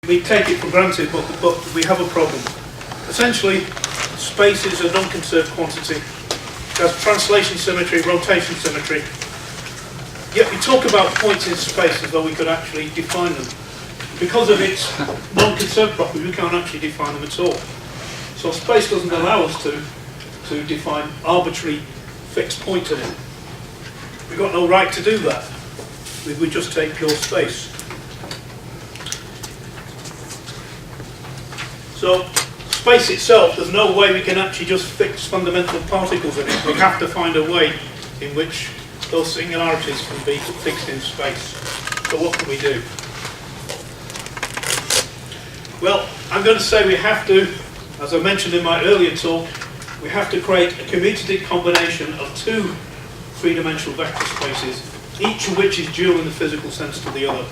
We take it for granted, but we have a problem. Essentially, space is a non-conserved quantity. It has translation symmetry, rotation symmetry. Yet we talk about points in space as though we could actually define them. Because of its non-conserved property, we can't actually define them at all. So space doesn't allow us to define arbitrary fixed points in it. We've got no right to do that. We just take pure space. So space itself, there's no way we can actually just fix fundamental particles in it. We have to find a way in which those singularities can be fixed in space. So what can we do? Well, I'm going to say we have to, as I mentioned in my earlier talk, we have to create a commutative combination of two three-dimensional vector spaces, each of which is dual in the physical sense to the other.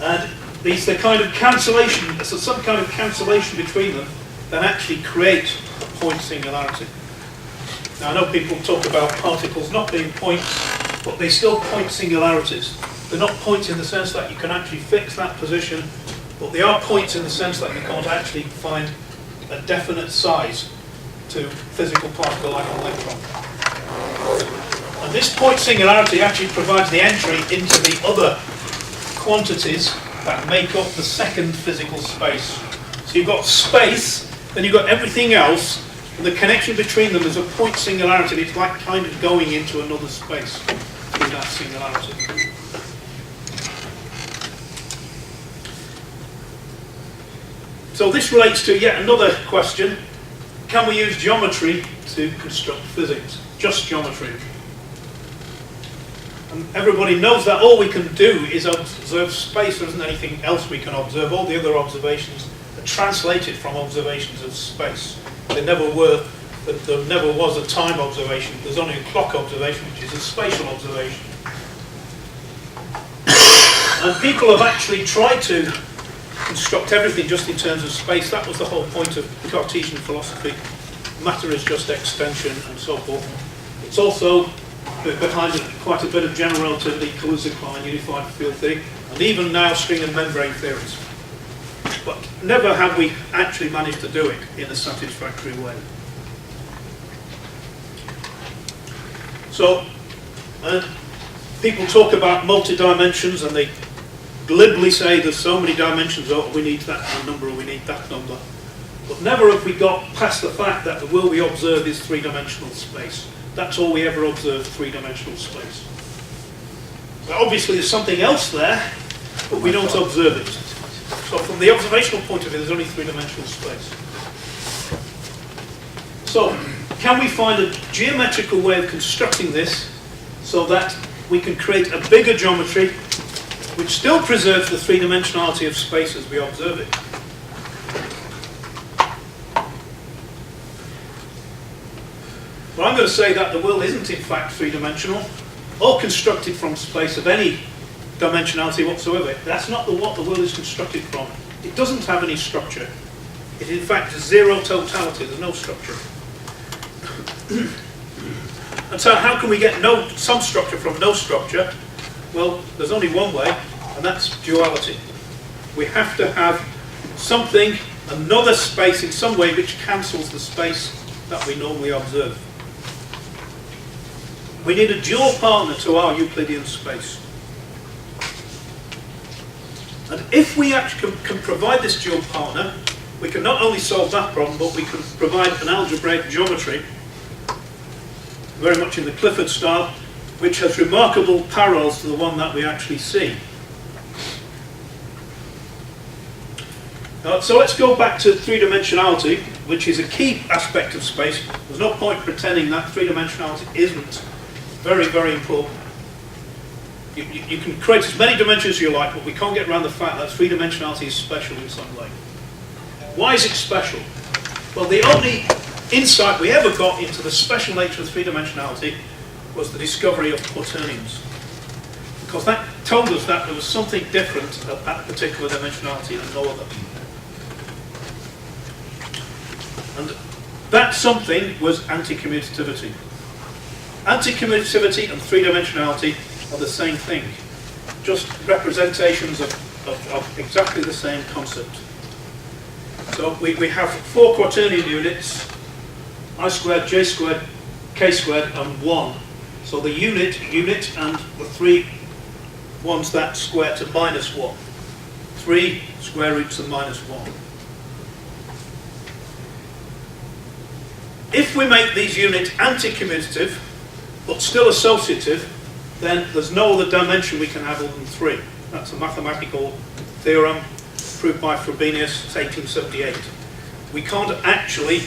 And these the kind of cancellation, so some kind of cancellation between them that actually create a point singularity. Now I know people talk about particles not being points, but they're still point singularities. They're not points in the sense that you can actually fix that position, but they are points in the sense that you can't actually find a definite size to physical particle like an electron. And this point singularity actually provides the entry into the other quantities that make up the second physical space. So you've got space, then you've got everything else, and the connection between them is a point singularity, and it's like kind of going into another space through that singularity. So this relates to yet another question. Can we use geometry to construct physics? Just geometry. And everybody knows that all we can do is observe space. There isn't anything else we can observe. All the other observations are translated from observations of space. There never was a time observation. There's only a clock observation, which is a spatial observation. And people have actually tried to construct everything just in terms of space. That was the whole point of Cartesian philosophy. Matter is just extension and so forth. It's also behind it quite a bit of general relativity, Kaluza-Klein, unified field theory, and even now string and membrane theories. But never have we actually managed to do it in a satisfactory way. So, people talk about multi-dimensions and they glibly say there's so many dimensions, oh, we need that number or we need that number. But never have we got past the fact that the world we observe is three-dimensional space. That's all we ever observe, three-dimensional space. So obviously there's something else there, but we don't observe it. So from the observational point of view, there's only three-dimensional space. So, can we find a geometrical way of constructing this so that we can create a bigger geometry which still preserves the three-dimensionality of space as we observe it? Well, I'm going to say that the world isn't in fact three-dimensional or constructed from space of any dimensionality whatsoever. That's not what the world is constructed from. It doesn't have any structure. It in fact is zero totality. There's no structure. And so how can we get some structure from no structure? Well, there's only one way, and that's duality. We have to have something, another space in some way which cancels the space that we normally observe. We need a dual partner to our Euclidean space. And if we actually can provide this dual partner, we can not only solve that problem, but we can provide an algebraic geometry, very much in the Clifford style, which has remarkable parallels to the one that we actually see. So let's go back to three-dimensionality, which is a key aspect of space. There's no point pretending that three-dimensionality isn't very, very important. You can create as many dimensions as you like, but we can't get around the fact that three-dimensionality is special in some way. Why is it special? Well, the only insight we ever got into the special nature of three-dimensionality was the discovery of quaternions. Because that told us that there was something different at that particular dimensionality and no other. And that something was anti-commutativity. Anti-commutativity and three-dimensionality are the same thing. Just representations of of exactly the same concept. So we have 4 quaternion units, I squared, j squared, k squared, and 1. So the unit, and the 3 ones that square to minus 1. 3 square roots of minus 1. If we make these units anti-commutative, but still associative, then there's no other dimension we can have other than 3. That's a mathematical theorem proved by Frobenius, 1878. We can't actually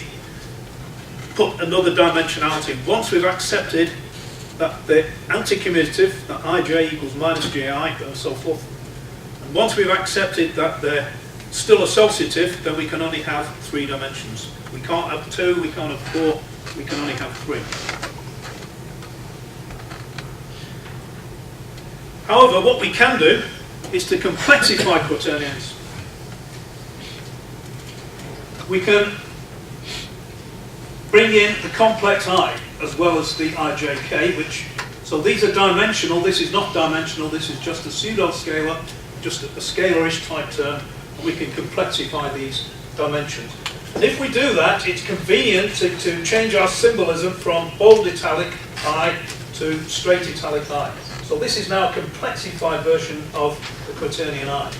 put another dimensionality. Once we've accepted that the anti-commutative, that ij equals minus ji, and so forth, and once we've accepted that they're still associative, then we can only have 3 dimensions. We can't have 2, we can't have 4, we can only have 3. However, what we can do is to complexify quaternions. We can bring in the complex I as well as the ijk, which, so these are dimensional, this is not dimensional, this is just a pseudo-scalar, just a scalarish type term, and we can complexify these dimensions. And if we do that, it's convenient to change our symbolism from bold italic I to straight italic I. So this is now a complexified version of the quaternion I.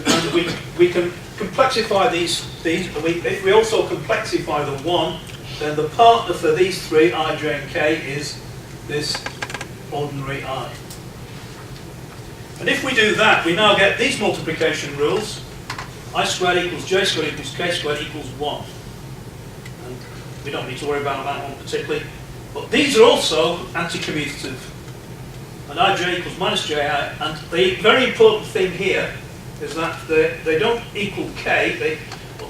And we can complexify these if we also complexify the 1, then the partner for these 3, I, j, and k, is this ordinary I. And if we do that, we now get these multiplication rules. I squared equals j squared equals k squared equals 1. And we don't need to worry about that one particularly. But these are also anti-commutative. And ij equals minus ji, and the very important thing here is that they don't equal k.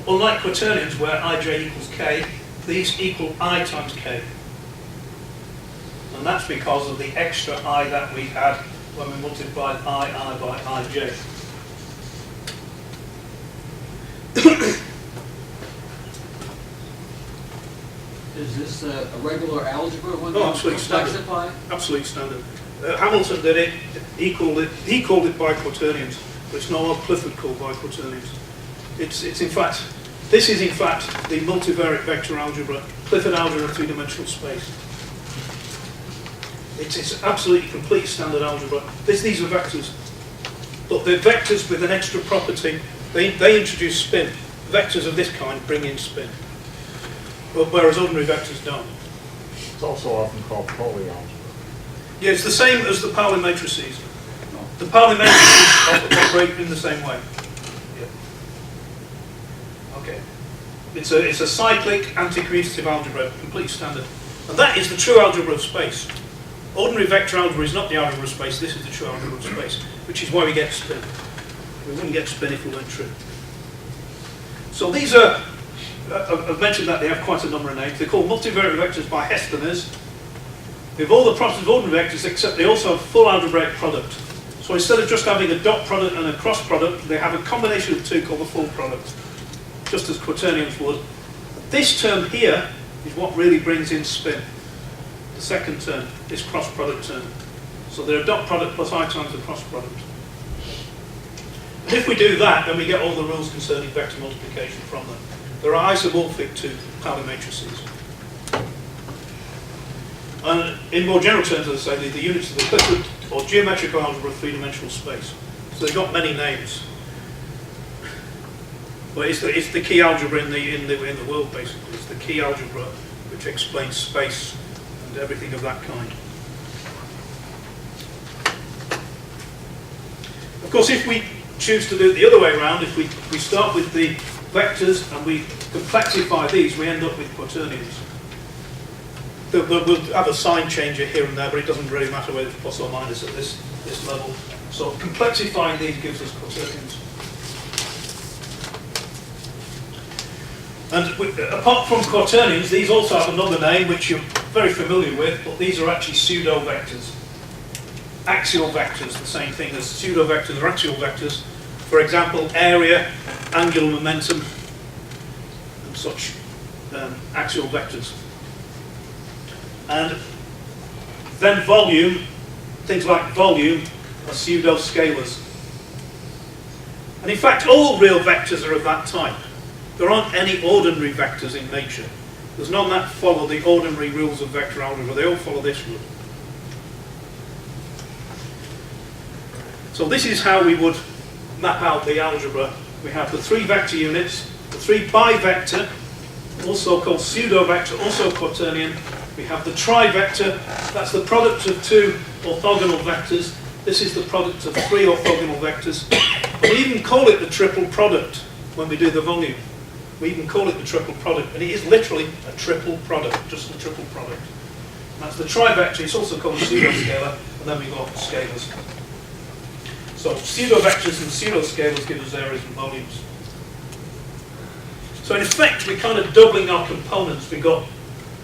Unlike quaternions where ij equals k, these equal I times k. And that's because of the extra I that we had when we multiplied I by ij. Is this a regular algebra when absolutely standard. Absolutely standard. Hamilton did it. He called it biquaternions, but it's not what Clifford called biquaternions. It's in fact, this is in fact the multivariate vector algebra, Clifford algebra, 3-dimensional space. It's absolutely complete standard algebra. These are vectors, but they're vectors with an extra property. They introduce spin. Vectors of this kind bring in spin, whereas ordinary vectors don't. It's also often called Pauli algebra. Yeah, it's the same as the Pauli matrices. The Pauli matrices operate in the same way. Yeah. Okay. It's a cyclic anti-commutative algebra, complete standard. And that is the true algebra of space. Ordinary vector algebra is not the algebra of space, this is the true algebra of space, which is why we get spin. We wouldn't get spin if we weren't true. So these are, I've mentioned that they have quite a number of names. They're called multivariate vectors by Hestoners. They have all the properties of ordinary vectors, except they also have full algebraic product. So instead of just having a dot product and a cross product, they have a combination of 2 called the full product, just as quaternions would. This term here is what really brings in spin. The second term, this cross product term. So they're a dot product plus I times the cross product. And if we do that, then we get all the rules concerning vector multiplication from them. They're isomorphic to Pauli matrices. And in more general terms, as I say, the units of the Clifford or geometrical algebra of 3-dimensional space. So they've got many names. But it's the key algebra in the world, basically. It's the key algebra which explains space and everything of that kind. Of course, if we choose to do it the other way around, if we start with the vectors and we complexify these, we end up with quaternions. We'll have a sign changer here and there, but it doesn't really matter whether it's plus or minus at this level. So complexifying these gives us quaternions. And apart from quaternions, these also have another name which you're very familiar with, but these are actually pseudo-vectors. Axial vectors, the same thing as pseudo-vectors or axial vectors. For example, area, angular momentum, and such axial vectors. And then volume, things like volume are pseudo-scalars. And in fact, all real vectors are of that type. There aren't any ordinary vectors in nature. There's none that follow the ordinary rules of vector algebra. They all follow this rule. So this is how we would map out the algebra. We have the 3 vector units, the 3 bivector, also called pseudo-vector, also quaternion. We have the trivector, that's the product of 2 orthogonal vectors. This is the product of 3 orthogonal vectors. We even call it the triple product when we do the volume. We even call it the triple product, and it is literally a triple product, just the triple product. And that's the trivector, it's also called a pseudo-scalar, and then we've got scalars. So pseudo-vectors and pseudo-scalars give us areas and volumes. So in effect, we're kind of doubling our components. We got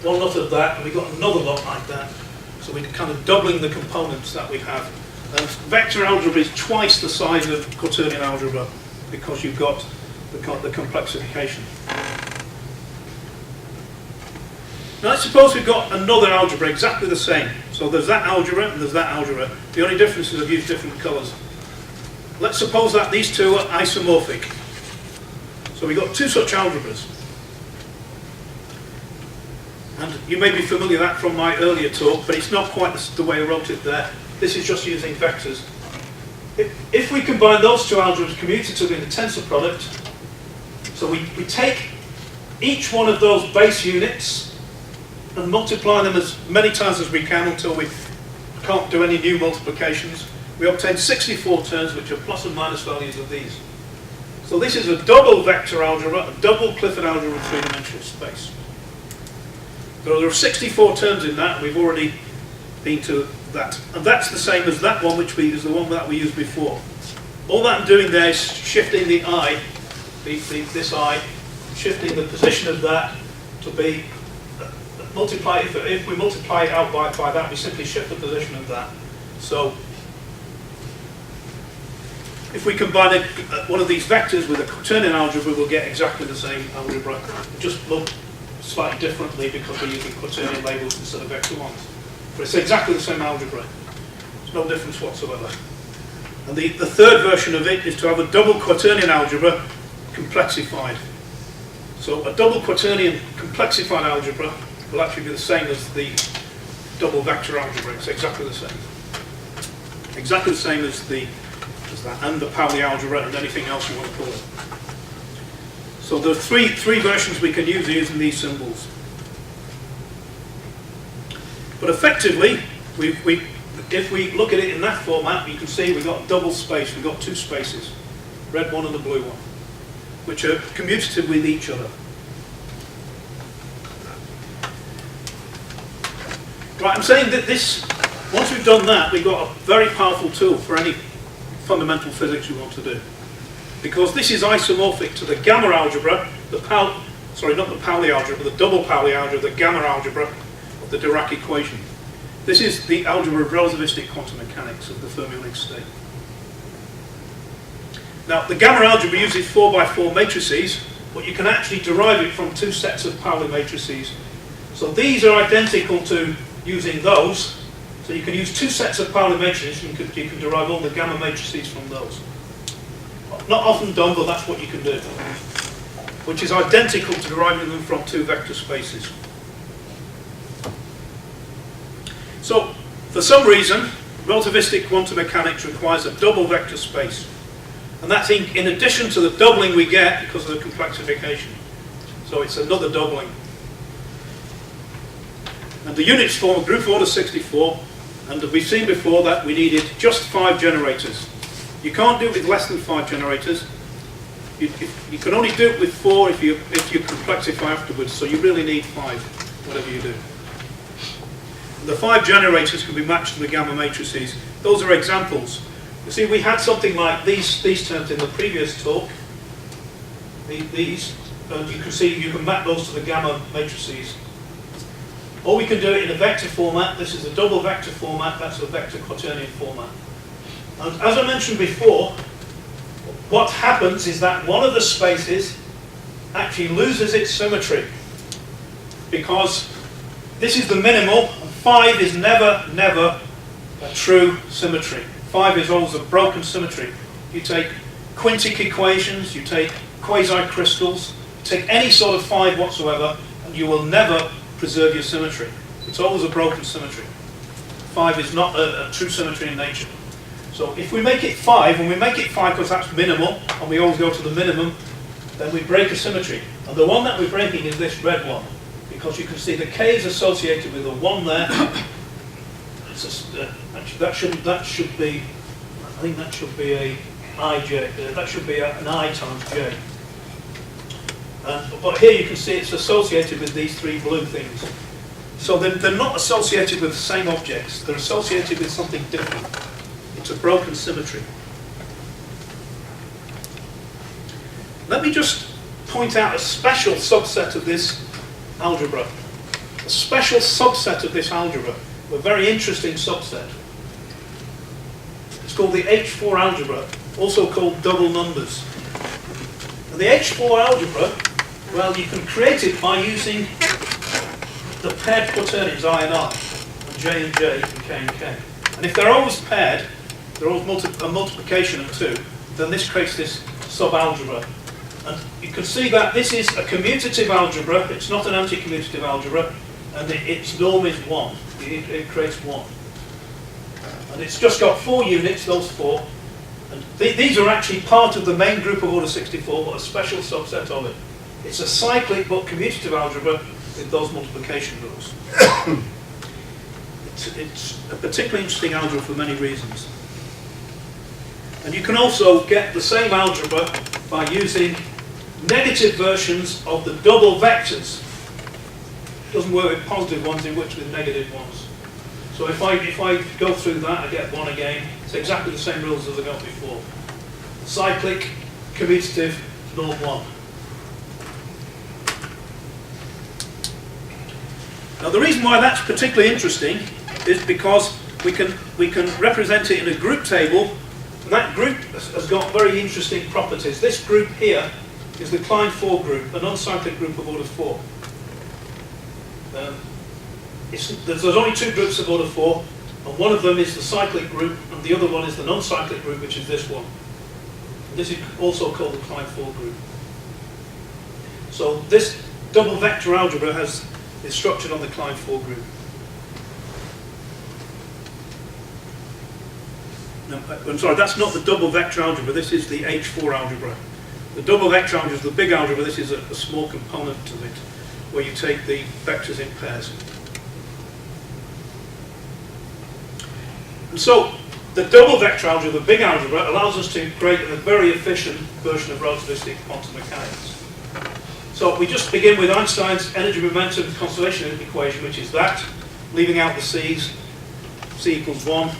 one lot of that, and we got another lot like that. So we're kind of doubling the components that we have. And vector algebra is twice the size of quaternion algebra because you've got the complexification. Now let's suppose we've got another algebra exactly the same. So there's that algebra and there's that algebra. The only difference is I've used different colours. Let's suppose that these two are isomorphic. So we've got 2 such algebras. And you may be familiar with that from my earlier talk, but it's not quite the way I wrote it there. This is just using vectors. If we combine those 2 algebras commutatively in the tensor product, so we take each one of those base units and multiply them as many times as we can until we can't do any new multiplications, we obtain 64 terms which are plus and minus values of these. So this is a double vector algebra, a double Clifford algebra in 3-dimensional space. So there are 64 terms in that, and we've already been to that. And that's the same as that one, which is the one that we used before. All that I'm doing there is shifting the I, this I, shifting the position of that to be multiplied. If we multiply it out by that, we simply shift the position of that. So if we combine one of these vectors with a quaternion algebra, we'll get exactly the same algebra. It just look slightly differently because we're using quaternion labels instead of vector ones. But it's exactly the same algebra. There's no difference whatsoever. And the third version of it is to have a double quaternion algebra complexified. So a double quaternion complexified algebra will actually be the same as the double vector algebra. It's exactly the same. Exactly the same as that, and the Pauli algebra and anything else you want to call it. So there are three versions we can use using these symbols. But effectively, if we look at it in that format, you can see we've got double space, we've got 2 spaces, red one and the blue one, which are commutative with each other. Right, I'm saying that once we've done that, we've got a very powerful tool for any fundamental physics you want to do. Because this is isomorphic to the gamma algebra, not the Pauli algebra, the double Pauli algebra, the gamma algebra of the Dirac equation. This is the algebra of relativistic quantum mechanics of the fermionic state. Now, the gamma algebra uses 4x4 matrices, but you can actually derive it from 2 sets of Pauli matrices. So these are identical to using those. So you can use 2 sets of Pauli matrices, and you can derive all the gamma matrices from those. Not often done, but that's what you can do. Which is identical to deriving them from 2 vector spaces. So, for some reason, relativistic quantum mechanics requires a double vector space. And that's in addition to the doubling we get because of the complexification. So it's another doubling. And the units form a group order 64, and we've seen before that we needed just 5 generators. You can't do it with less than 5 generators. You can only do it with 4 if you complexify afterwards, so you really need 5, whatever you do. And the 5 generators can be matched to the gamma matrices. Those are examples. You see, we had something like these terms in the previous talk. These, and you can see you can map those to the gamma matrices. Or we can do it in a vector format. This is a double vector format. That's a vector quaternion format. And as I mentioned before, what happens is that one of the spaces actually loses its symmetry because this is the minimal, and 5 is never a true symmetry. 5 is always a broken symmetry. You take quintic equations, you take quasi-crystals, you take any sort of 5 whatsoever, and you will never preserve your symmetry. It's always a broken symmetry. 5 is not a true symmetry in nature. So if we make it 5, and we make it 5 because that's minimal, and we always go to the minimum, then we break a symmetry. And the one that we're breaking is this red one, because you can see the K is associated with a 1 there. Actually, that should be, I think that should be a ij, that should be an I times j. But here you can see it's associated with these 3 blue things. So they're not associated with the same objects, they're associated with something different. It's a broken symmetry. Let me just point out a special subset of this algebra. A special subset of this algebra, a very interesting subset. It's called the H4 algebra, also called double numbers. And the H4 algebra, well, you can create it by using the paired quaternions I and I, and J and J, and K and K. And if they're always paired, they're always a multiplication of 2, then this creates this subalgebra. And you can see that this is a commutative algebra, it's not an anti-commutative algebra, and its norm is 1. It creates 1. And it's just got 4 units, those 4. And these are actually part of the main group of order 64, but a special subset of it. It's a cyclic but commutative algebra with those multiplication rules. It's a particularly interesting algebra for many reasons. And you can also get the same algebra by using negative versions of the double vectors. It doesn't work with positive ones, it works with negative ones. So if I go through that, I get 1 again. It's exactly the same rules as I got before. Cyclic, commutative, norm 1. Now the reason why that's particularly interesting is because we can represent it in a group table. And that group has got very interesting properties. This group here is the Klein 4 group, a non-cyclic group of order 4. There's only 2 groups of order 4, and one of them is the cyclic group, and the other one is the non-cyclic group, which is this one. And this is also called the Klein 4 group. So this double vector algebra is structured on the Klein 4 group. No, I'm sorry, that's not the double vector algebra, this is the H4 algebra. The double vector algebra is the big algebra, this is a small component of it, where you take the vectors in pairs. And so, the double vector algebra, the big algebra, allows us to create a very efficient version of relativistic quantum mechanics. So we just begin with Einstein's energy momentum conservation equation, which is that, leaving out the C's, C equals 1,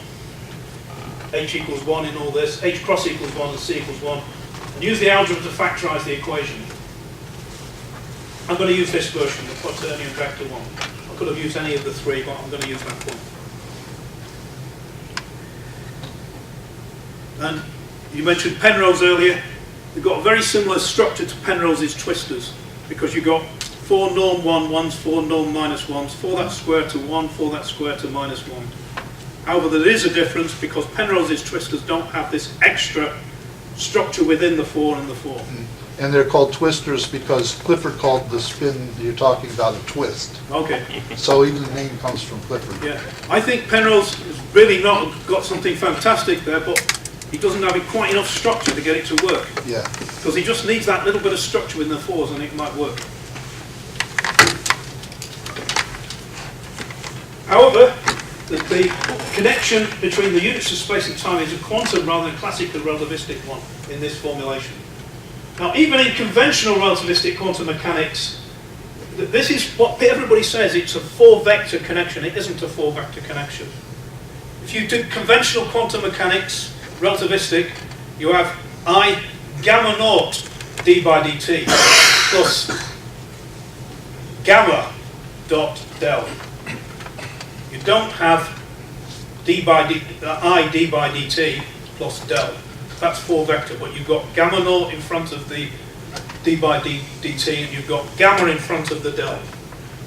H equals 1 in all this, H cross equals 1 and C equals 1, and use the algebra to factorize the equation. I'm going to use this version, the quaternion vector 1. I could have used any of the 3, but I'm going to use that one. And you mentioned Penrose earlier. You've got a very similar structure to Penrose's twistors, because you've got 4 norm 1s, 4 norm minus 1s, 4 that square to 1, 4 that square to minus 1. However, there is a difference because Penrose's twistors don't have this extra structure within the 4 and the 4. And they're called twistors because Clifford called the spin you're talking about a twist. Okay. So even the name comes from Clifford. Yeah. I think Penrose has really not got something fantastic there, but he doesn't have quite enough structure to get it to work. Yeah. Because he just needs that little bit of structure within the 4s and it might work. However, the connection between the units of space and time is a quantum rather than classical relativistic one in this formulation. Now, even in conventional relativistic quantum mechanics, this is what everybody says, it's a 4-vector connection. It isn't a 4-vector connection. If you do conventional quantum mechanics, relativistic, you have I gamma naught d by dt plus gamma dot del. You don't have I d by dt plus del. That's 4-vector, but you've got gamma naught in front of the d by dt, and you've got gamma in front of the del.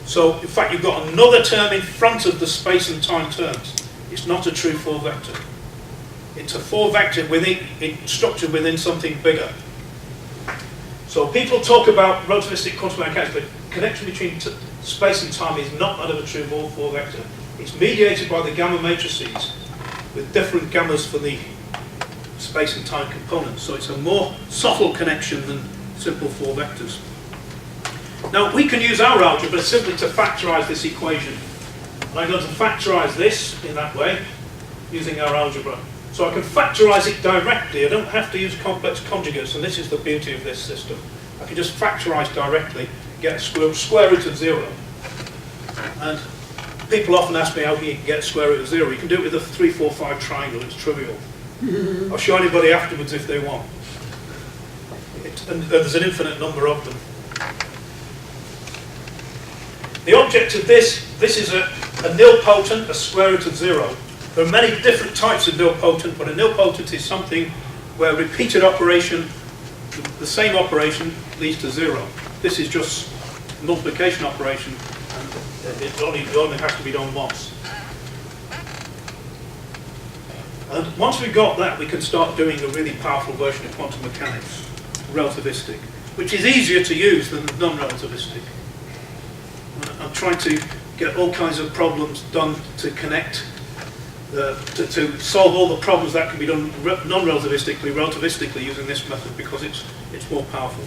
So, in fact, you've got another term in front of the space and time terms. It's not a true 4-vector. It's a 4-vector structured within something bigger. So people talk about relativistic quantum mechanics, but the connection between space and time is not that of a true 4-vector. It's mediated by the gamma matrices with different gammas for the space and time components. So it's a more subtle connection than simple 4 vectors. Now we can use our algebra simply to factorize this equation. And I'm going to factorize this in that way using our algebra. So I can factorize it directly. I don't have to use complex conjugates, and this is the beauty of this system. I can just factorize directly, get a square root of 0. And people often ask me how you can get square root of 0. You can do it with a 3, 4, 5 triangle. It's trivial. I'll show anybody afterwards if they want. And there's an infinite number of them. The object of this is a nilpotent, a square root of 0. There are many different types of nilpotent, but a nilpotent is something where repeated operation, the same operation, leads to 0. This is just multiplication operation, and it only has to be done once. And once we've got that, we can start doing a really powerful version of quantum mechanics, relativistic, which is easier to use than non-relativistic. I'm trying to get all kinds of problems done to connect, to solve all the problems that can be done non-relativistically, relativistically using this method, because it's more powerful.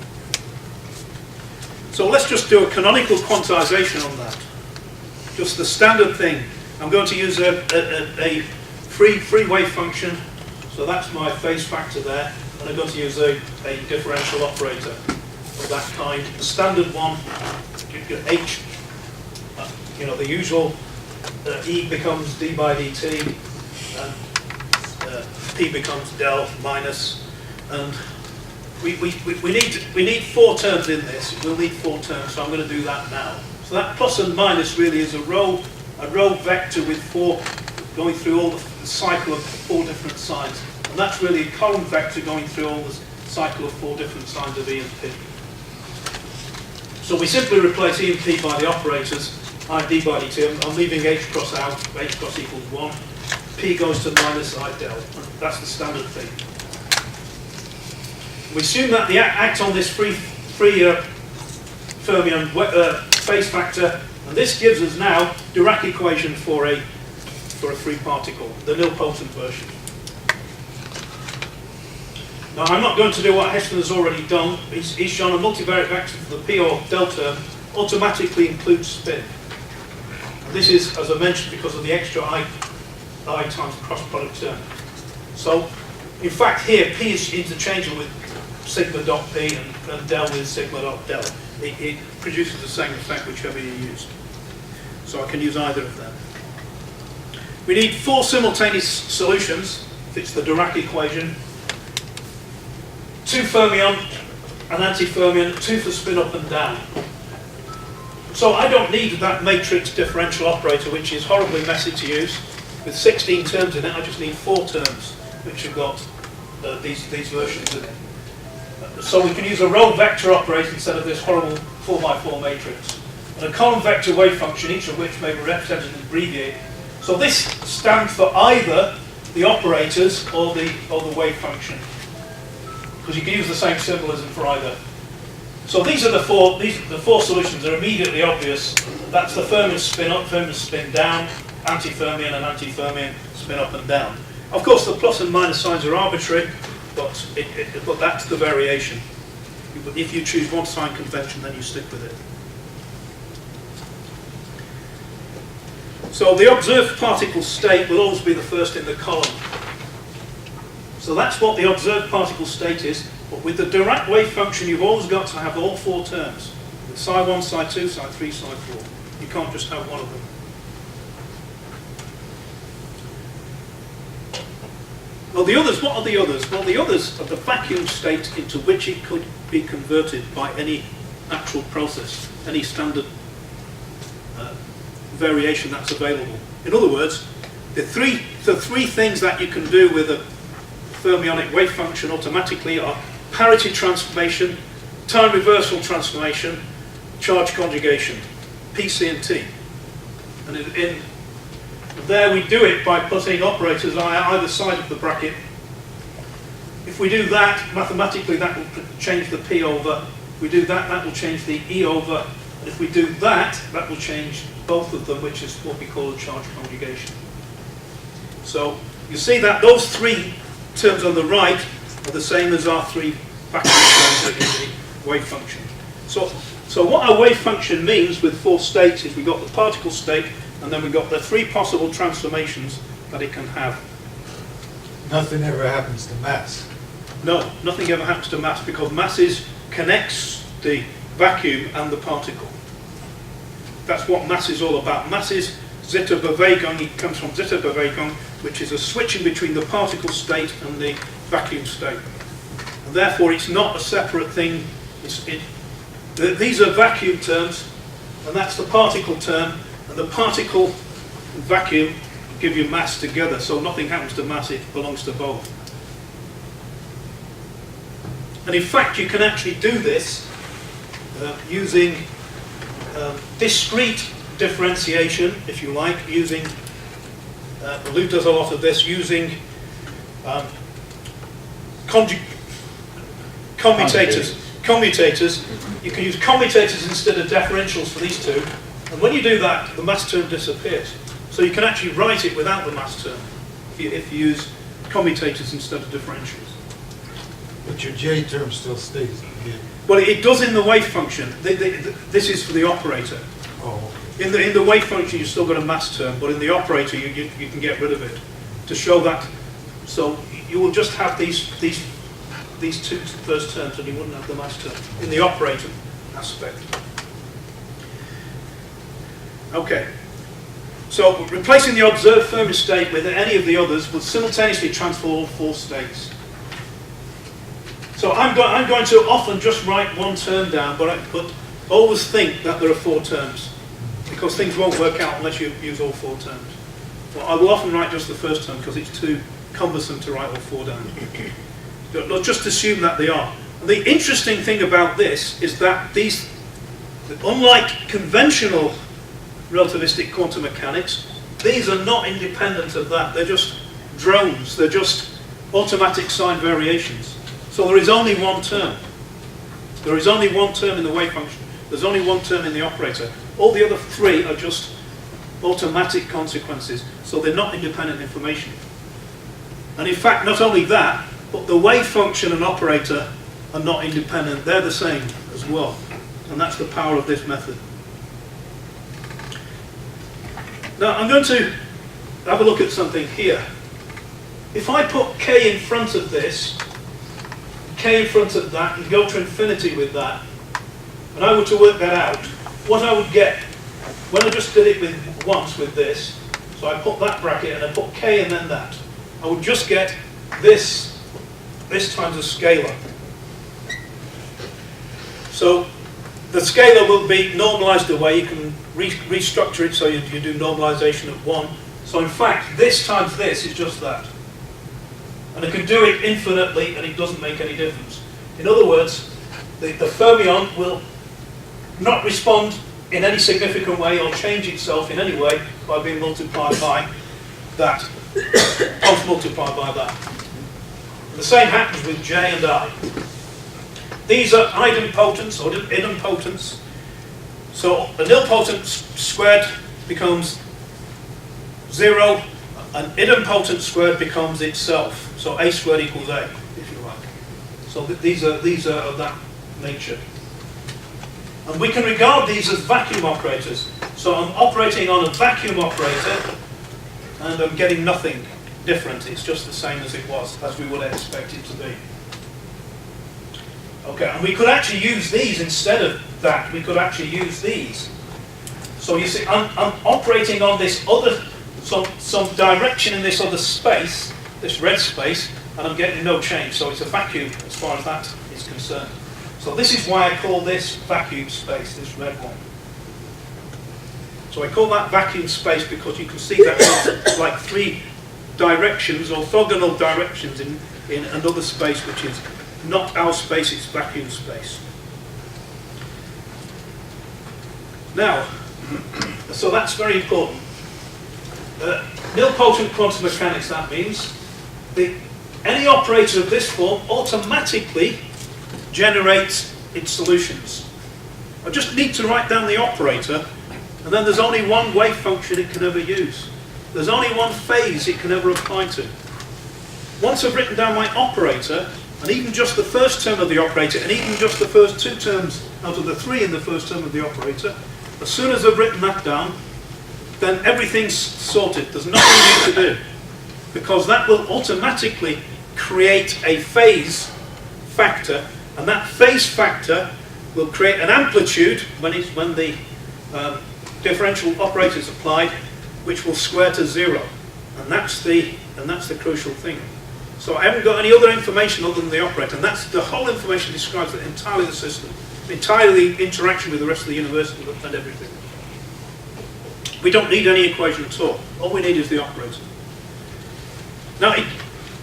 So let's just do a canonical quantization on that. Just the standard thing. I'm going to use a free wave function, so that's my phase factor there, and I'm going to use a differential operator of that kind. The standard one, h, the usual, E becomes d by dt, and P becomes del minus, and we need 4 terms in this. We'll need 4 terms, so I'm going to do that now. So that plus and minus really is a row vector with 4 going through all the cycle of 4 different signs, and that's really a column vector going through all the cycle of 4 different signs of E and P. So we simply replace E and P by the operators. I d by dt, I'm leaving h cross out, h cross equals 1. P goes to minus I del. That's the standard thing. We assume that the act on this free fermion phase factor, and this gives us now Dirac equation for a free particle, the nilpotent version. Now I'm not going to do what Heston has already done. He's shown a multivariate vector for the P or del term automatically includes spin. This is, as I mentioned, because of the extra I times the cross product term. So, in fact, here P is interchangeable with sigma dot P and del with sigma dot del. It produces the same effect whichever you use. So I can use either of them. We need 4 simultaneous solutions, if it's the Dirac equation. 2 fermion, an anti-fermion, 2 for spin up and down. So I don't need that matrix differential operator, which is horribly messy to use. With 16 terms in it, I just need 4 terms, which have got these versions in it. So we can use a row vector operator instead of this horrible 4x4 matrix. And a column vector wave function, each of which may be represented and abbreviated. So this stands for either the operators or the wave function, because you can use the same symbolism for either. So these are the 4 solutions are immediately obvious. That's the fermion spin up, fermion spin down, anti-fermion and anti-fermion spin up and down. Of course, the plus and minus signs are arbitrary, but that's the variation. If you choose one sign convention, then you stick with it. So the observed particle state will always be the first in the column. So that's what the observed particle state is. But with the Dirac wave function, you've always got to have all 4 terms. With psi 1, psi 2, psi 3, psi 4. You can't just have one of them. Well, the others, what are the others? Well, the others are the vacuum state into which it could be converted by any natural process, any standard variation that's available. In other words, the three things that you can do with a fermionic wave function automatically are parity transformation, time reversal transformation, charge conjugation, P, C, and T. And There we do it by putting operators on either side of the bracket. If we do that, mathematically that will change the P over. If we do that, that will change the E over. And if we do that, that will change both of them, which is what we call a charge conjugation. So you see that those three terms on the right are the same as our three vacuum terms in the wave function. So what our wave function means with four states is we've got the particle state, and then we've got the three possible transformations that it can have. Nothing ever happens to mass. No, nothing ever happens to mass, because masses connects the vacuum and the particle. That's what mass is all about. Mass is zitterbewegung. It comes from zitterbewegung, which is a switching between the particle state and the vacuum state. And therefore, it's not a separate thing. These are vacuum terms, and that's the particle term, and the particle and vacuum give you mass together, so nothing happens to mass, it belongs to both. And in fact, you can actually do this using discrete differentiation, if you like, using, Lou does a lot of this, using commutators. You can use commutators instead of differentials for these two, and when you do that, the mass term disappears. So you can actually write it without the mass term if you use commutators instead of differentials. But your J term still stays. Well, it does in the wave function. This is for the operator. Oh. In the wave function, you've still got a mass term, but in the operator, you can get rid of it to show that. So you will just have these two first terms, and you wouldn't have the mass term in the operator aspect. Okay. So replacing the observed Fermi state with any of the others will simultaneously transform all four states. So I'm going to often just write one term down, but always think that there are four terms, because things won't work out unless you use all four terms. Well, I will often write just the first term because it's too cumbersome to write all four down. But just assume that they are. And the interesting thing about this is that these, unlike conventional relativistic quantum mechanics, these are not independent of that. They're just drones. They're just automatic sign variations. So there is only one term. There is only one term in the wave function. There's only one term in the operator. All the other three are just automatic consequences. So they're not independent information. And in fact, not only that, but the wave function and operator are not independent. They're the same as well. And that's the power of this method. Now, I'm going to have a look at something here. If I put k in front of this, k in front of that, and go to infinity with that, and I were to work that out, what I would get, when I just did it once with this, so I put that bracket and I put k and then that, I would just get this times a scalar. So the scalar will be normalized away. You can restructure it so you do normalization at 1. So in fact, this times this is just that. And I can do it infinitely and it doesn't make any difference. In other words, the fermion will not respond in any significant way or change itself in any way by being multiplied by that, multiplied by that. The same happens with J and I. These are idempotents or idempotents. So a nilpotent squared becomes 0, and idempotent squared becomes itself. So a squared equals a, if you like. So these are of that nature. And we can regard these as vacuum operators. So I'm operating on a vacuum operator, and I'm getting nothing different. It's just the same as it was, as we would expect it to be. Okay, and we could actually use these instead of that. We could actually use these. So you see, I'm operating on this other, some direction in this other space, this red space, and I'm getting no change. So it's a vacuum as far as that is concerned. So this is why I call this vacuum space, this red one. So I call that vacuum space because you can see that there's like 3 directions, orthogonal directions in another space which is not our space, it's vacuum space. Now, so that's very important. Nilpotent quantum mechanics, that means any operator of this form automatically generates its solutions. I just need to write down the operator, and then there's only one wave function it can ever use. There's only one phase it can ever apply to. Once I've written down my operator, and even just the first term of the operator, and even just the first two terms out of the three in the first term of the operator, as soon as I've written that down, then everything's sorted. There's nothing new to do, because that will automatically create a phase factor, and that phase factor will create an amplitude when the differential operator is applied, which will square to 0, and that's the crucial thing. So I haven't got any other information other than the operator, and that's the whole information describes entirely the system, entirely the interaction with the rest of the universe and everything. We don't need any equation at all. All we need is the operator. Now,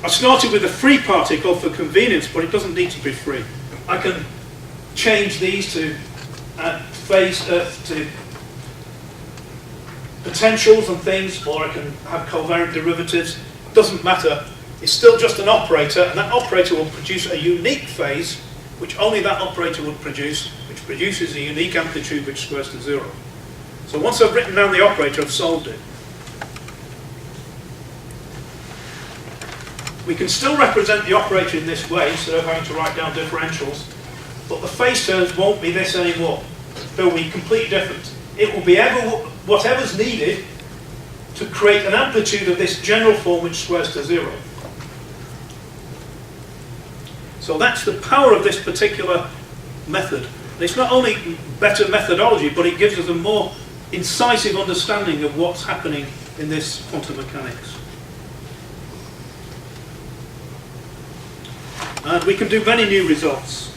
I started with a free particle for convenience, but it doesn't need to be free. I can change these to to potentials and things, or I can have covariant derivatives. Doesn't matter. It's still just an operator, and that operator will produce a unique phase, which only that operator would produce, which produces a unique amplitude which squares to 0. So once I've written down the operator, I've solved it. We can still represent the operator in this way, instead of having to write down differentials, but the phase terms won't be this anymore. They'll be completely different. It will be whatever's needed to create an amplitude of this general form which squares to 0. So that's the power of this particular method. And it's not only better methodology, but it gives us a more incisive understanding of what's happening in this quantum mechanics. And we can do many new results.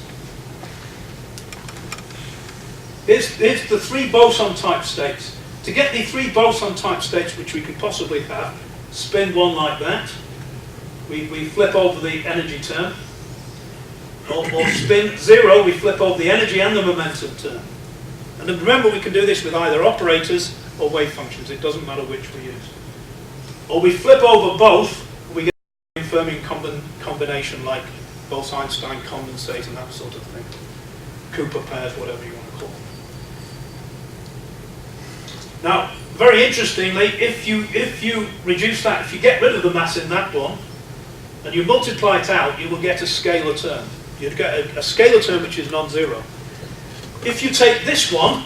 Here's the 3 boson type states. To get the 3 boson type states which we could possibly have, spin one like that. We flip over the energy term. Or spin 0, we flip over the energy and the momentum term. And then remember, we can do this with either operators or wave functions. It doesn't matter which we use. Or we flip over both, and we get a fermion combination like Bose-Einstein condensate and that sort of thing. Cooper pairs, whatever you want to call them. Now, very interestingly, if you reduce that, if you get rid of the mass in that one, and you multiply it out, you will get a scalar term. You'd get a scalar term which is non-zero. If you take this one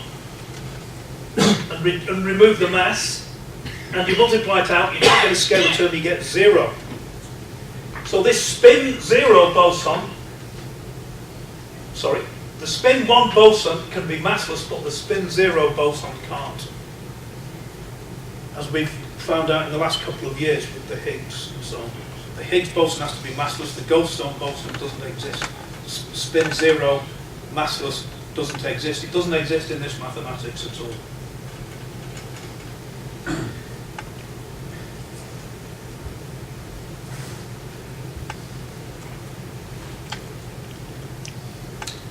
and remove the mass, and you multiply it out, you don't get a scalar term, you get 0. So this spin 0 boson, the spin 1 boson can be massless, but the spin 0 boson can't. As we've found out in the last couple of years with the Higgs and so on. The Higgs boson has to be massless, the Goldstone boson doesn't exist. Spin 0, massless, doesn't exist. It doesn't exist in this mathematics at all.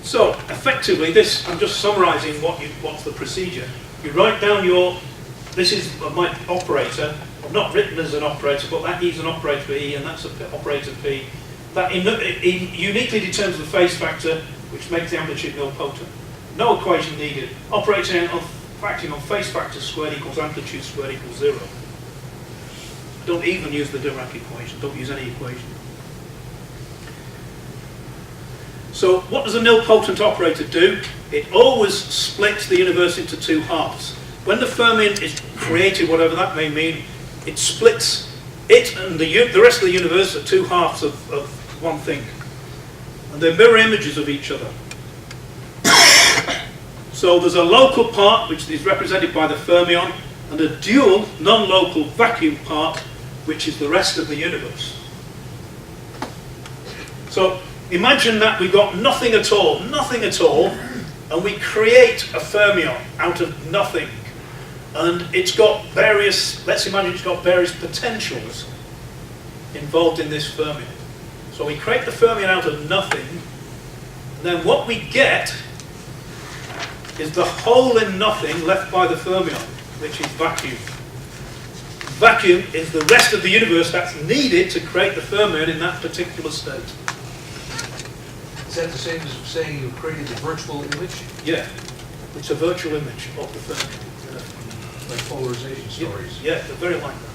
So, effectively, this, I'm just summarising what's the procedure. You write down this is my operator. I've not written as an operator, but that is an operator E, and that's an operator P. That uniquely determines the phase factor, which makes the amplitude nilpotent. No equation needed. Operating on phase factor squared equals amplitude squared equals 0. Don't even use the Dirac equation. Don't use any equation. So what does a nilpotent operator do? It always splits the universe into 2 halves. When the fermion is created, whatever that may mean, it splits it and the rest of the universe are 2 halves of one thing. And they're mirror images of each other. So there's a local part, which is represented by the fermion, and a dual, non-local vacuum part, which is the rest of the universe. So imagine that we've got nothing at all, and we create a fermion out of nothing. And it's got let's imagine it's got various potentials involved in this fermion. So we create the fermion out of nothing, and then what we get is the hole in nothing left by the fermion, which is vacuum. vacuum is the rest of the universe that's needed to create the fermion in that particular state. Is that the same as saying you created the virtual image, Yeah, it's a virtual image of the fermion. like polarization stories? Yeah, they're very like that.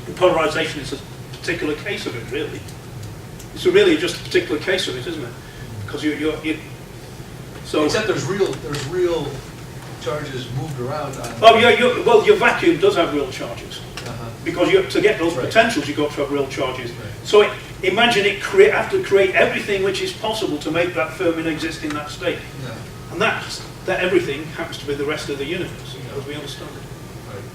And polarization is a particular case of it, really. It's really just a particular case of it, isn't it? Because you so. Except there's real charges moved around on. Oh yeah, well, your vacuum does have real charges. Uh-huh. Because to get those Right. potentials, you've got to have real charges. Right. So imagine have to create everything which is possible to make that fermion exist in that state. Yeah. And that everything happens to be the rest of the universe, as we understand it. Right.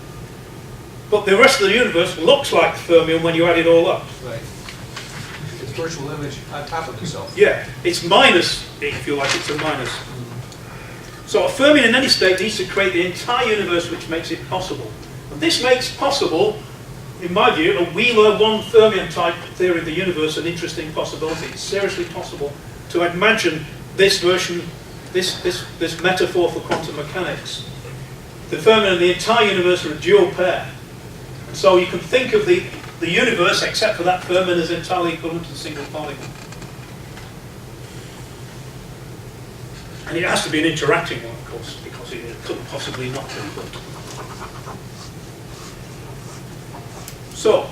But the rest of the universe looks like the fermion when you add it all up. Right. It's virtual image on top of itself. Yeah, it's minus, if you like, it's a minus. So a fermion in any state needs to create the entire universe, which makes it possible. And this makes possible, in my view, a Wheeler one fermion type theory of the universe an interesting possibility. It's seriously possible to imagine this version, this metaphor for quantum mechanics. The fermion and the entire universe are a dual pair. And so you can think of the universe, except for that fermion, as entirely equivalent to a single particle. And it has to be an interacting one, of course, because it couldn't possibly not be. So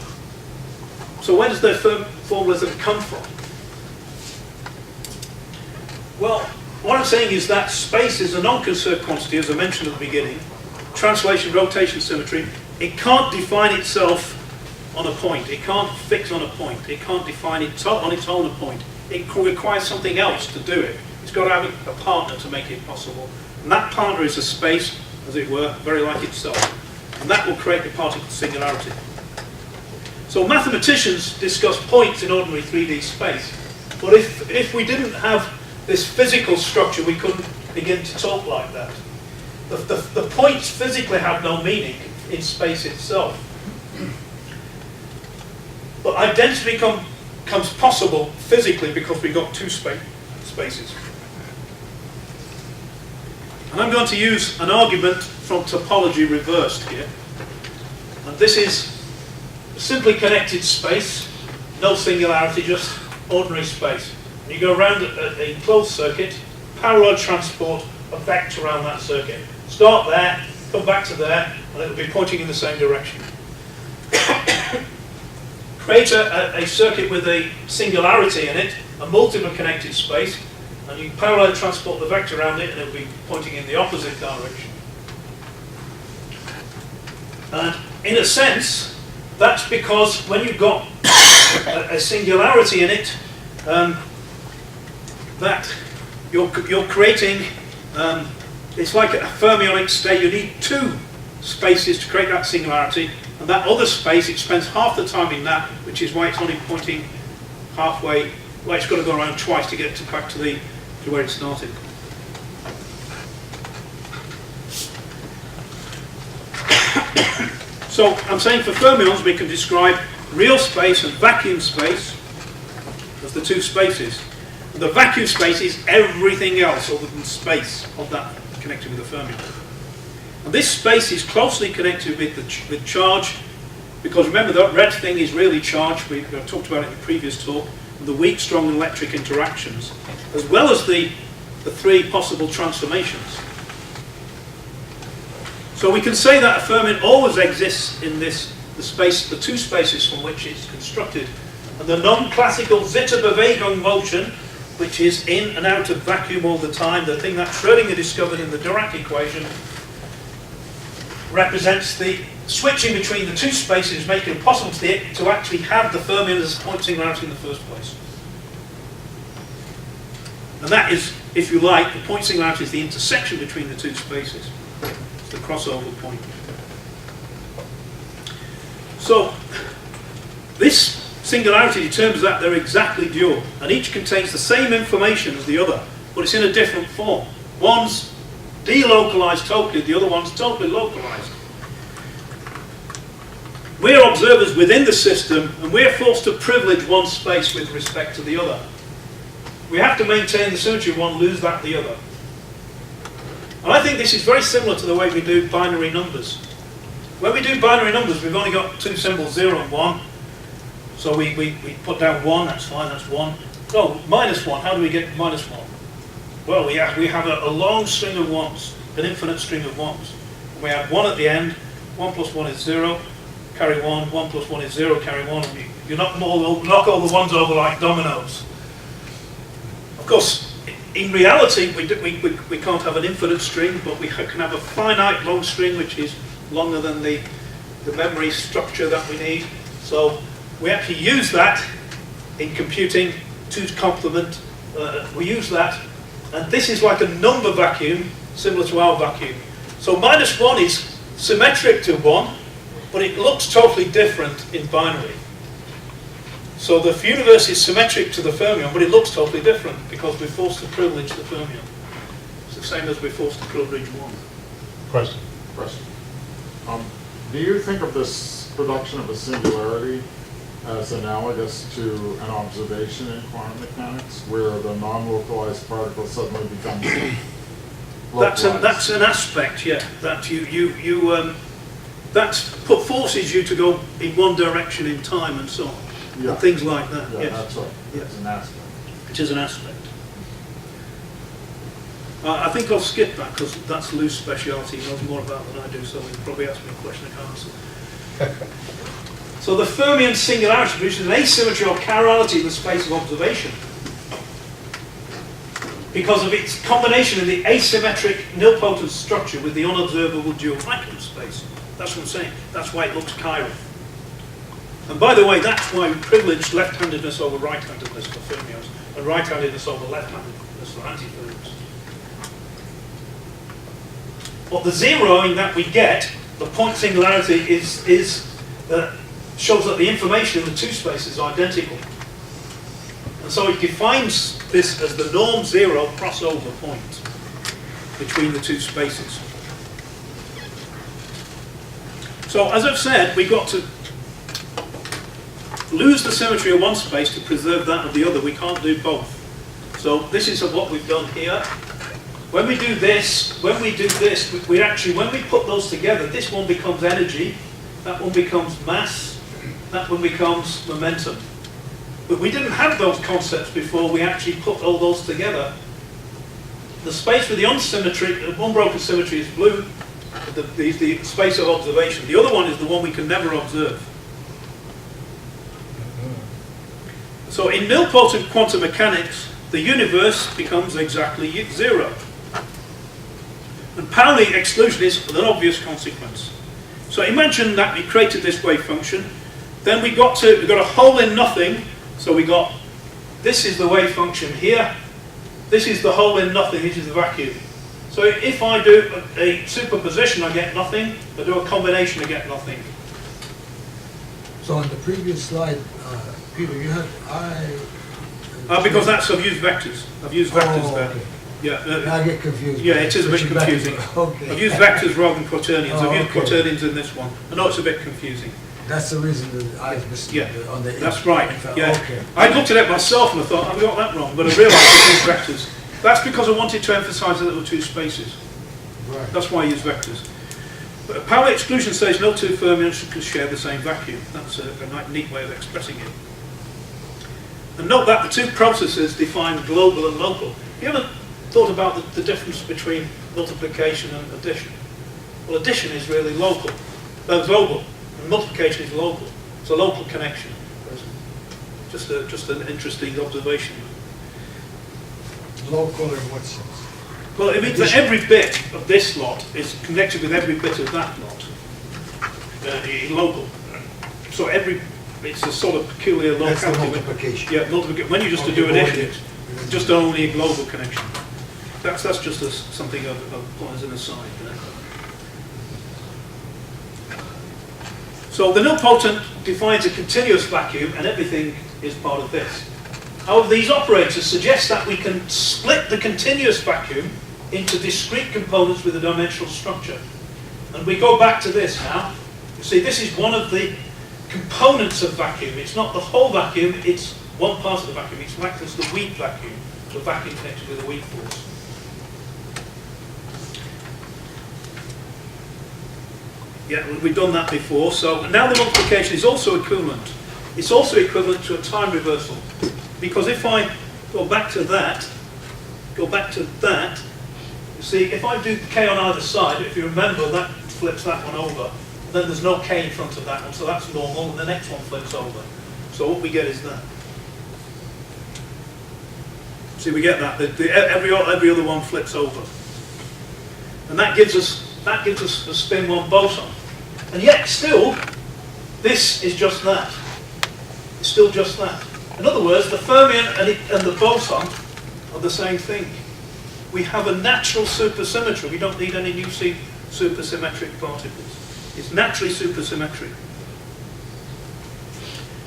where does the formalism come from? Well, what I'm saying is that space is a non-conserved quantity, as I mentioned at the beginning. Translation, rotation, symmetry. It can't define itself on a point. It can't fix on a point. It can't define it on its own a point. It requires something else to do it. It's got to have a partner to make it possible. And that partner is a space, as it were, very like itself. And that will create the particle singularity. So mathematicians discuss points in ordinary 3D space. But if we didn't have this physical structure, we couldn't begin to talk like that. The points physically have no meaning in space itself. But identity becomes possible physically because we've got two spaces. And I'm going to use an argument from topology reversed here. And this is a simply connected space, no singularity, just ordinary space. And you go around a closed circuit, parallel transport a vector around that circuit. Start there, come back to there, and it will be pointing in the same direction. Create a circuit with a singularity in it, a multiple connected space, and you parallel transport the vector around it, and it will be pointing in the opposite direction. And in a sense, that's because when you've got a singularity in it, that you're creating, it's like a fermionic state. You need two spaces to create that singularity, and that other space, it spends half the time in that, which is why it's only pointing halfway. Well, it's got to go around twice to get back to where it started. So I'm saying for fermions we can describe real space and vacuum space as the two spaces. And the vacuum space is everything else other than space of that connected with the fermion. And this space is closely connected with charge, because remember that red thing is really charged. We talked about it in the previous talk. The weak, strong, and electric interactions, as well as the three possible transformations. So we can say that a fermion always exists in the two spaces from which it's constructed. And the non-classical zitterbewegung motion, which is in and out of vacuum all the time, the thing that Schrödinger discovered in the Dirac equation, represents the switching between the two spaces, making it possible to actually have the fermion as a point singularity in the first place. And that is, if you like, the point singularity is the intersection between the two spaces. It's the crossover point. So, this singularity determines that they're exactly dual, and each contains the same information as the other, but it's in a different form. One's delocalized totally, the other one's totally localized. We're observers within the system, and we're forced to privilege one space with respect to the other. We have to maintain the symmetry of one, lose that the other. And I think this is very similar to the way we do binary numbers. When we do binary numbers, we've only got two symbols, 0 and 1. So we put down 1, that's fine, that's 1. So -1, how do we get -1? Well, we have a long string of 1s, an infinite string of 1s. We have 1 at the end, 1 plus 1 is 0, carry 1, 1 plus 1 is 0, carry 1. You knock all the 1s over like dominoes. Of course, in reality, we can't have an infinite string, but we can have a finite long string, which is longer than the memory structure that we need. So we actually use that in computing 2's complement. We use that, and this is like a number vacuum, similar to our vacuum. So -1 is symmetric to 1, but it looks totally different in binary. So the universe is symmetric to the fermion, but it looks totally different because we're forced to privilege the fermion. It's the same as we're forced to privilege 1. Question. Do you think of this production of a singularity as analogous to an observation in quantum mechanics, where the non-localized particle suddenly becomes localized? That's an aspect, yeah. That that forces you to go in one direction in time and so on. Yeah. And things like that. Yeah, yes. that's right. Yes. It's an aspect. It is an aspect. I think I'll skip that because that's Lou's speciality. He knows more about it than I do, so he'll probably ask me a question I can't answer. So the fermion singularity produces an asymmetry or chirality in the space of observation because of its combination in the asymmetric nilpotent structure with the unobservable dual vacuum space. That's what I'm saying. That's why it looks chiral. And by the way, that's why we privilege left-handedness over right-handedness for fermions and right-handedness over left-handedness for anti-fermions. But the zeroing that we get, the point singularity, shows that the information in the two spaces is identical. And so it defines this as the norm zero crossover point between the two spaces. So as I've said, we've got to lose the symmetry of one space to preserve that of the other. We can't do both. So this is what we've done here. When we do this, we actually, when we put those together, this one becomes energy, that one becomes mass, that one becomes momentum. But we didn't have those concepts before we actually put all those together. The space with the unbroken symmetry is blue, the space of observation. The other one is the one we can never observe. So in nilpotent quantum mechanics, the universe becomes exactly zero. And Pauli exclusion is an obvious consequence. So imagine that we created this wave function, then we got a hole in nothing, so this is the wave function here, this is the hole in nothing, this is the vacuum. So if I do a superposition, I get nothing, I do a combination, I get nothing. So on the previous slide, Peter, you had Because I've used vectors. I've used vectors there. Okay. Yeah. I get confused. Yeah, it is a bit Switching back to- confusing. Okay. I've used vectors rather than quaternions. I've used okay. quaternions in this one. I know it's a bit confusing. That's the reason that I missed Yeah, on the. that's right. Yeah. Okay. I looked at it myself and I thought, I've got that wrong, but I realised I used vectors. That's because I wanted to emphasise that there were two spaces. Right. That's why I use vectors. But Pauli exclusion says no two fermions can share the same vacuum. That's a neat way of expressing it. And note that the two processes define global and local. You ever thought about the difference between multiplication and addition? Well, addition is really local, global, and multiplication is local. It's a local connection. Just an interesting observation. Local in what sense? Well, it means that every bit of this lot is connected with every bit of that lot. Local. So it's a sort of peculiar That's the locality. multiplication. Yeah, multiplication. When you just do addition, it's just only a global connection. That's just something I've put as an aside there. So the nilpotent defines a continuous vacuum, and everything is part of this. However, these operators suggest that we can split the continuous vacuum into discrete components with a dimensional structure. And we go back to this now. You see, this is one of the components of vacuum. It's not the whole vacuum, it's one part of the vacuum. It's like this, the weak vacuum, the vacuum connected with a weak force. Yeah, we've done that before. So now the multiplication is also equivalent. It's also equivalent to a time reversal. Because if I go back to that, you see, if I do k on either side, if you remember, that flips that one over. Then there's no k in front of that one, so that's normal, and the next one flips over. So what we get is that. See, we get that. Every other one flips over. And that gives us a spin 1 boson. And yet, still, this is just that. It's still just that. In other words, the fermion and the boson are the same thing. We have a natural supersymmetry. We don't need any new supersymmetric particles. It's naturally supersymmetric.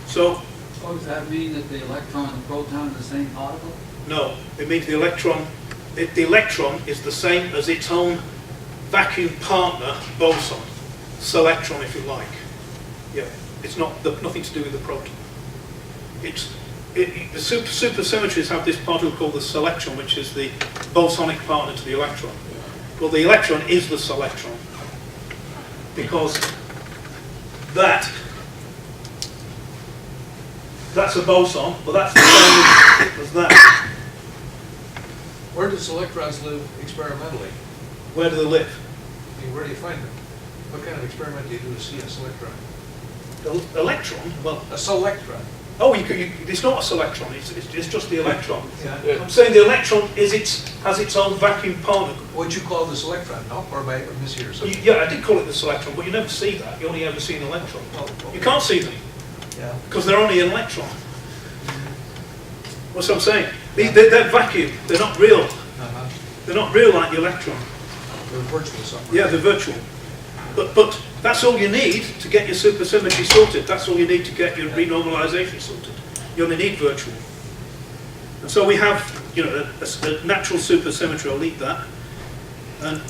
So does that mean that the electron and the proton are the same particle? no, it means the electron is the same as its own vacuum partner boson, selectron if you like. Yeah, it's nothing to do with the proton. The supersymmetries have this particle called the selectron, which is the bosonic partner to the electron. Well, the electron is the selectron because that's a boson, but that's the same as that. Where does electrons live experimentally? Where do they live? I mean, where do you find them? What kind of experiment do you do to see a selectron? Electron? Well, A selectron. oh, it's not a selectron. It's just the electron. Yeah. I'm saying the electron has its own vacuum partner. What'd you call this electron? No? Or am I mishearing something? Yeah, I did call it the selectron, but you never see that. You only ever see an electron. Oh, okay. You can't see them Yeah. because they're only an electron. What's what I'm saying? They're vacuum. They're not real. Uh-huh. They're not real like the electron. They're virtual something. Yeah, they're virtual. But that's all you need to get your supersymmetry sorted. That's all you need to get your renormalization sorted. You only need virtual. And so we have, a natural supersymmetry. I'll leave that. And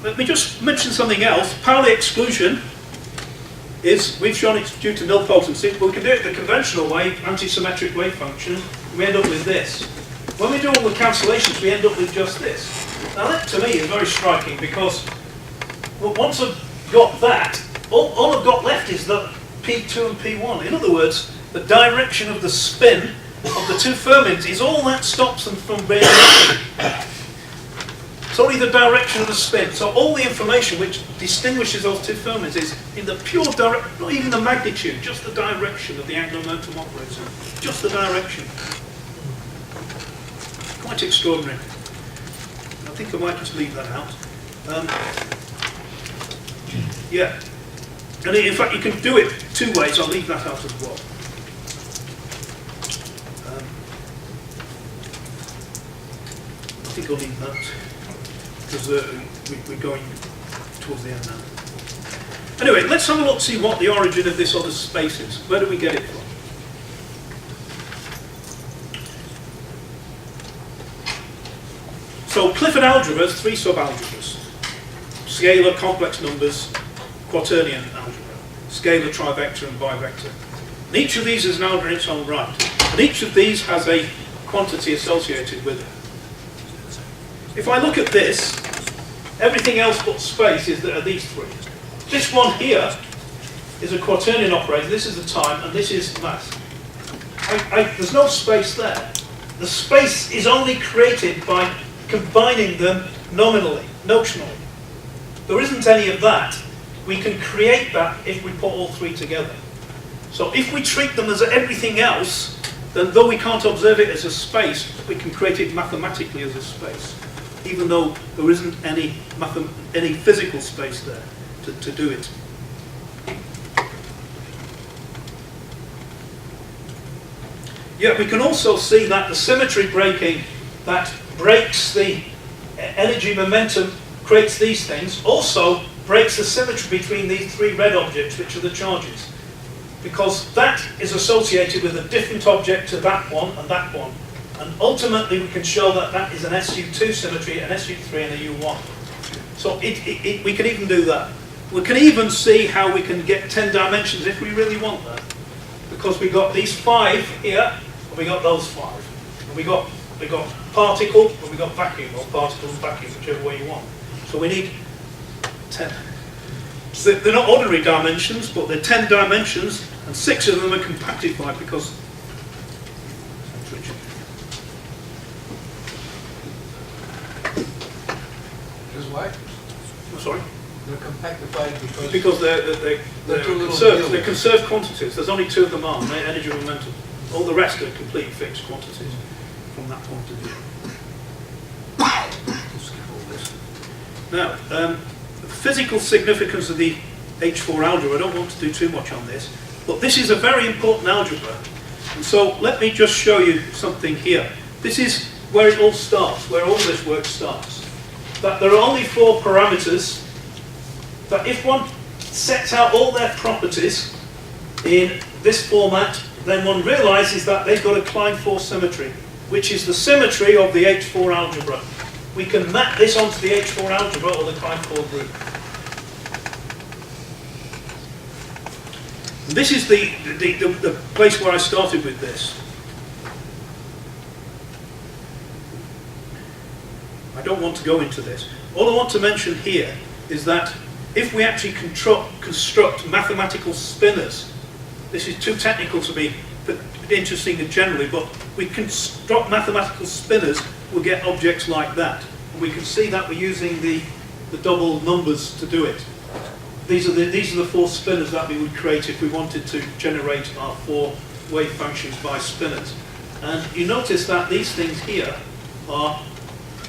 let me just mention something else. Pauli exclusion we've shown it's due to nilpotency, but we can do it the conventional way, antisymmetric wave function. We end up with this. When we do all the cancellations, we end up with just this. Now that to me is very striking because once I've got that, all I've got left is the P2 and P1. In other words, the direction of the spin of the two fermions is all that stops them from being It's only the direction of the spin. So all the information which distinguishes those two fermions is in the pure direction, not even the magnitude, just the direction of the angular momentum operator. Just the direction. Quite extraordinary. I think I might just leave that out. Yeah. And in fact, you can do it two ways. I'll leave that out as well. I think I'll leave that because we're going towards the end now. Anyway, let's have a look, see what the origin of this other space is. Where do we get it from? So Clifford algebra has three sub-algebras. Scalar, complex numbers, quaternion algebra. Scalar, trivector and bivector. And each of these is an algebra in its own right. And each of these has a quantity associated with it. If I look at this, everything else but space are these three. This one here is a quaternion operator, this is the time, and this is mass. There's no space there. The space is only created by combining them notionally. There isn't any of that. We can create that if we put all three together. So if we treat them as everything else, then though we can't observe it as a space, we can create it mathematically as a space, even though there isn't any physical space there to do it. Yeah, we can also see that the symmetry breaking that breaks the energy momentum, creates these things, also breaks the symmetry between these three red objects, which are the charges. Because that is associated with a different object to that one and that one. And ultimately we can show that that is an SU2 symmetry, an SU3 and a U1. So we can even do that. We can even see how we can get 10 dimensions if we really want that. Because we got these 5 here, and we got those 5. And we got particle, and we got vacuum, or particle and vacuum, whichever way you want. So we need 10. So they're not ordinary dimensions, but they're 10 dimensions, and 6 of them are compactified because. Because why? I'm sorry. They're compactified because. Because they're too little conserved. to They're deal conserved quantities. There's only 2 of them are, energy and momentum. All the rest are complete fixed quantities from that point of view. Skip all this. Now, the physical significance of the H4 algebra, I don't want to do too much on this, but this is a very important algebra. And so let me just show you something here. This is where it all starts, where all this work starts. That there are only 4 parameters, that if one sets out all their properties in this format, then one realizes that they've got a Klein force symmetry, which is the symmetry of the H4 algebra. We can map this onto the H4 algebra or the Klein force group. And this is the place where I started with this. I don't want to go into this. All I want to mention here is that if we actually construct mathematical spinors, this is too technical to be interesting generally, but we construct mathematical spinors, we'll get objects like that. And we can see that we're using the double numbers to do it. These are the 4 spinors that we would create if we wanted to generate our 4 wave functions by spinors. And you notice that these things here are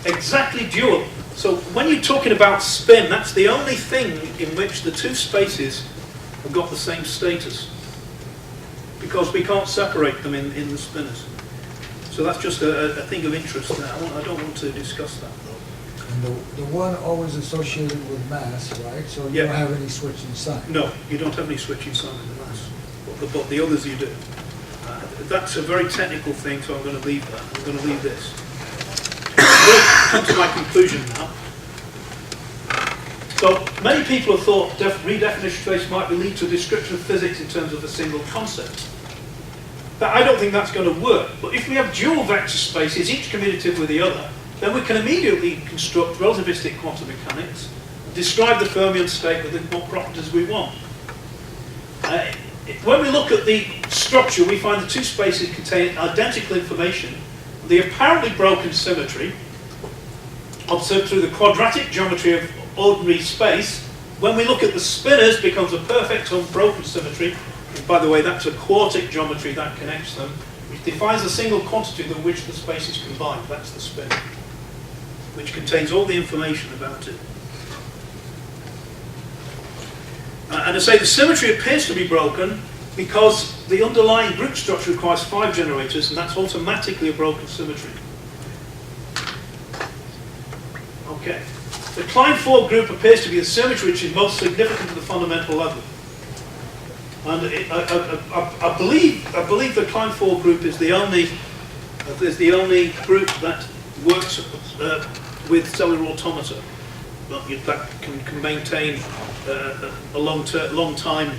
exactly dual. So when you're talking about spin, that's the only thing in which the 2 spaces have got the same status, because we can't separate them in the spinors. So that's just a thing of interest there. I don't want to discuss that though. And the one always associated with mass, right? So you Yeah. don't have any switching sign. No, you don't have any switching sign in the mass, but the others you do. That's a very technical thing, so I'm going to leave that. I'm going to leave this. We'll come to my conclusion now. So many people have thought redefinition space might lead to a description of physics in terms of a single concept. But I don't think that's going to work. But if we have dual vector spaces, each commutative with the other, then we can immediately construct relativistic quantum mechanics, describe the fermion state with what properties we want. When we look at the structure, we find the 2 spaces contain identical information. The apparently broken symmetry, observed through the quadratic geometry of ordinary space, when we look at the spinors, becomes a perfect unbroken symmetry. And by the way, that's a quartic geometry that connects them, which defines a single quantity with which the space is combined. That's the spin, which contains all the information about it. And I say the symmetry appears to be broken because the underlying group structure requires 5 generators, and that's automatically a broken symmetry. Okay. The Klein 4 group appears to be the symmetry which is most significant at the fundamental level. And I believe the Klein 4 group is the only group that works with cellular automata. That can maintain a long time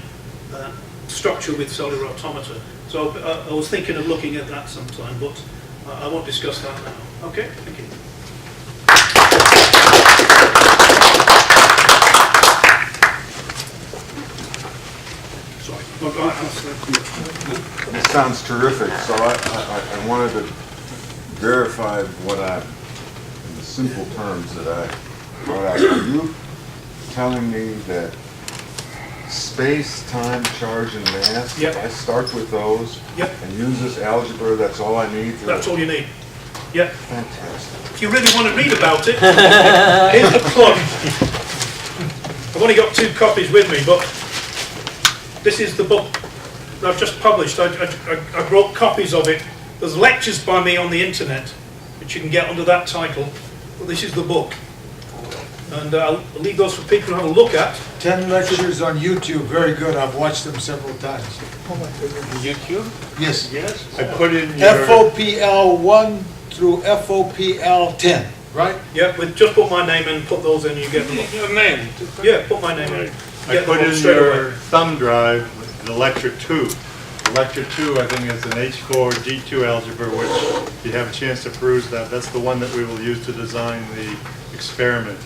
structure with cellular automata. So I was thinking of looking at that sometime, but I won't discuss that now. Okay, thank you. Sorry. This sounds terrific, so I wanted to verify what in the simple terms that I brought out. Are you telling me that space, time, charge, and mass, Yep. if I start with those Yep. and use this algebra, that's all I need? That's all you need. Yeah. Fantastic. If you really want to read about it, here's the plug. I've only got 2 copies with me, but this is the book that I've just published. I wrote copies of it. There's lectures by me on the internet, which you can get under that title. But this is the book. And I'll leave those for people to have a look at. 10 lectures on YouTube, very good. I've watched them several times. YouTube? Yes. Yes. I put in your... FOPL 1 through FOPL 10, right? Yeah, just put my name in and put those in, you get them. Your name. Yeah, put my name in. I put in your thumb drive the lecture 2. The lecture 2, I think, is an H4 G2 algebra, which if you have a chance to peruse that, that's the one that we will use to design the experiment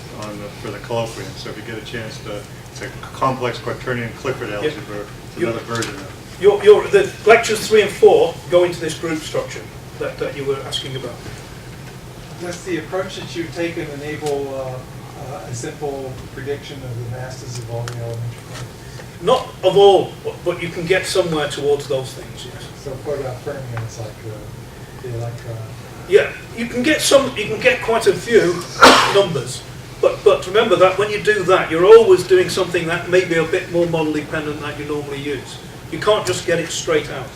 for the colloquium. So if you get a chance to, it's a complex quaternion Clifford algebra, it's another version of it. The lectures 3 and 4 go into this group structure that you were asking about. Does the approach that you've taken enable a simple prediction of the masses of all the elementary particles? Not of all, but you can get somewhere towards those things, yes. So what about fermions, like the electron? Yeah, you can get quite a few numbers, but remember that when you do that, you're always doing something that may be a bit more model dependent than you normally use. You can't just get it straight out.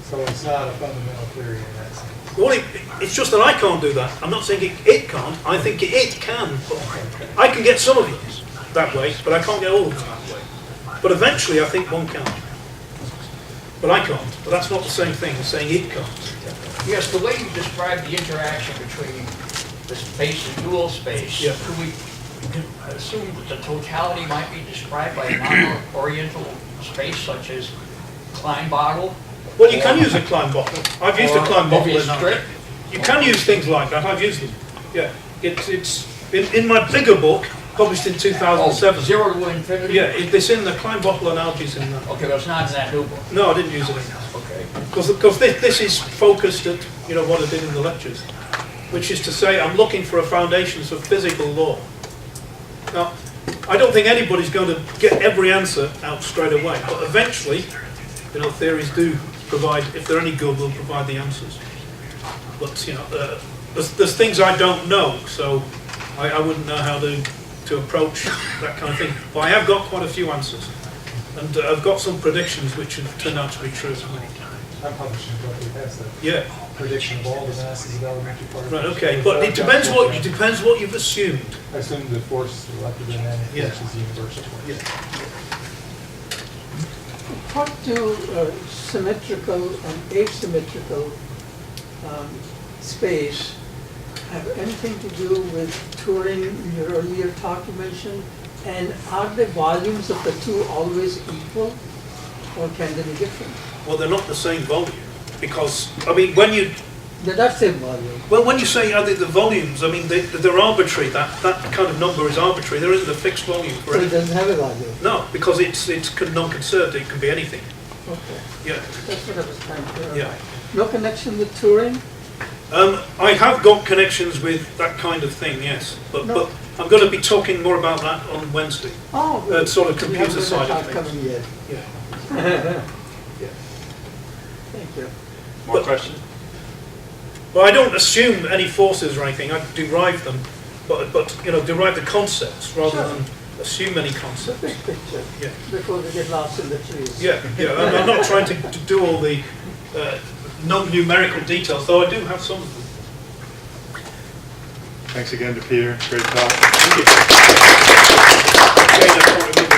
So it's not a fundamental theory in that sense. Well, it's just that I can't do that. I'm not saying it can't. I think it can. I can get some of it that way, but I can't get all of them that way. But eventually, I think one can. But I can't. But that's not the same thing as saying it can't. Yes, the way you describe the interaction between the space and dual space, Yeah. could we assume that the totality might be described by a non-oriental space, such as Klein bottle? Well, you can use a Klein bottle. I've used a Klein bottle in strip. that. You can use things like that. I've used them. Yeah. It's in my bigger book, published in 2007. 0 to infinity? Yeah, it's in the Klein bottle analogies in that. Okay, but it's not in that new book. No, I didn't use it in that. Okay. Because this is focused at what I did in the lectures, which is to say I'm looking for a foundations of physical law. Now, I don't think anybody's going to get every answer out straight away, but eventually, theories do provide, if they're any good, will provide the answers. But there's things I don't know, so I wouldn't know how to approach that kind of thing. But I have got quite a few answers, and I've got some predictions which have turned out to be true as well. I'm publishing a book that has that Yeah. prediction of all the masses of elementary particles. Right. Okay. But it depends what you've assumed. I assume the force, the electromagnetic Yeah. force is universal. Yeah. What do symmetrical and asymmetrical space have anything to do with Turing in your earlier talk you mentioned? And are the volumes of the two always equal, or can they be different? Well, they're not the same volume because when you They're not same volume. when you say the volumes, they're arbitrary. That kind of number is arbitrary. There isn't a fixed volume for So it it. doesn't have a volume. No, because it's non-conserved. It can be anything. Okay, Yeah. that's what I was trying to clarify. Yeah. No connection with Turing? I have got connections with that kind of thing, yes. But I'm going to be talking more about that on Wednesday. Oh, Sort of you computer haven't side got of that things. coming yet. Yeah. Thank you. More questions? Well, I don't assume any forces or anything. I derive them, but derive the concepts rather Sure. than assume any The concepts. big picture, Yeah. before they get lost in the trees. Yeah. I'm not trying to do all the non-numerical details, though I do have some of them. Thanks again to Peter. Great talk. Thank you. Again, I thought it would